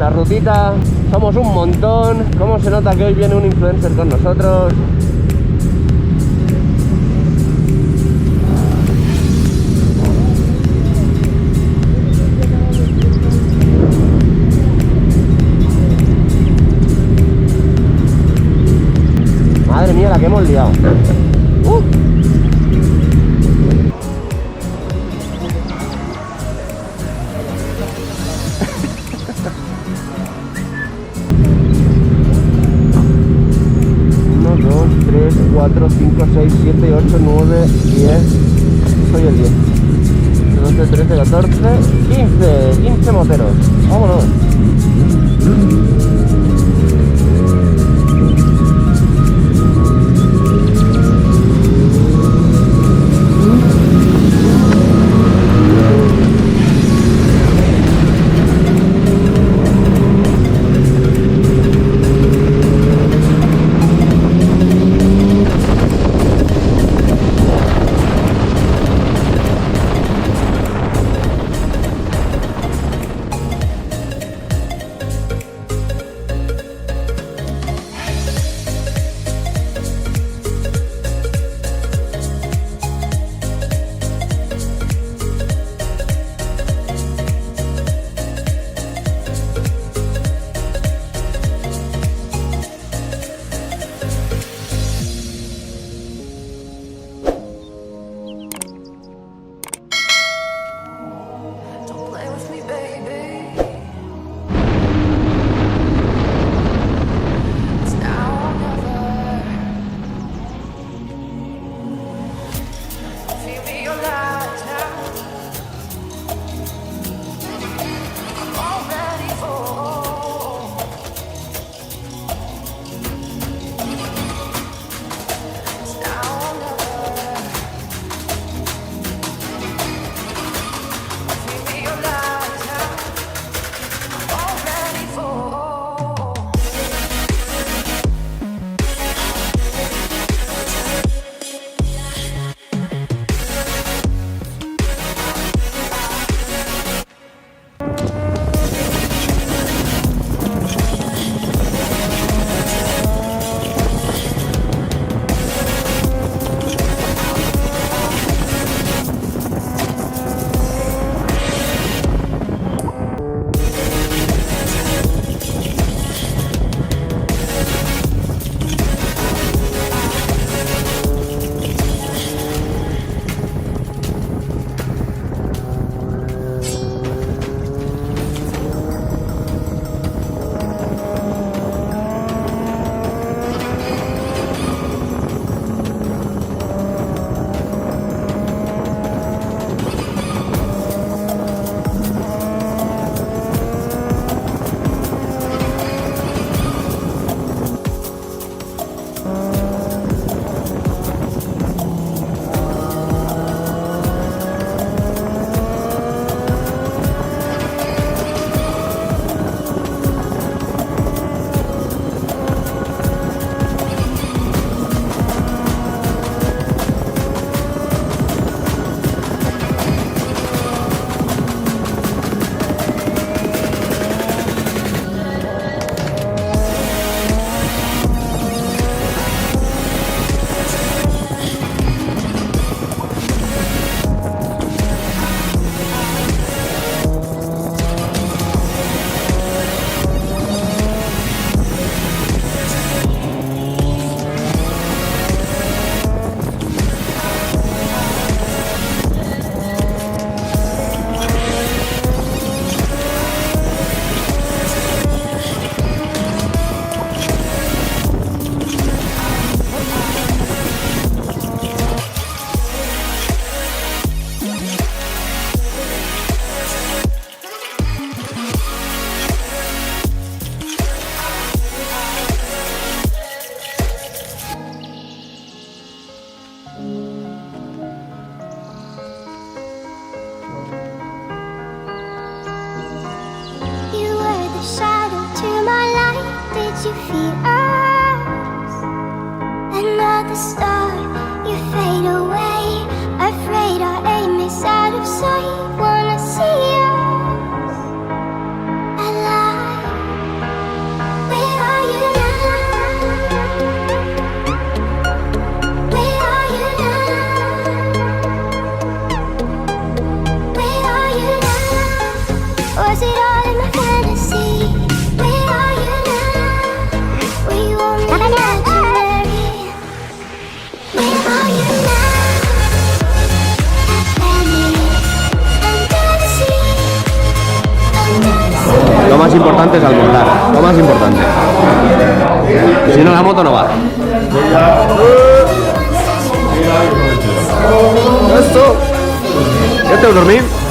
la rutita. Somos un montón. ¿Cómo se nota que hoy viene un influencer con nosotros? Madre mía, la que hemos liado. Uno, dos, tres, cuatro, cinco, seis, siete, ocho, nueve, 10. Soy el 10. 12, 13, 14, 15 moteros. Vámonos. you feel us? Another star, you fade away. Afraid our aim is out of sight. Wanna see us alive. importante es almorzar, lo más importante. Si no, la moto no va. Esto. ¿Ya te voy a dormir?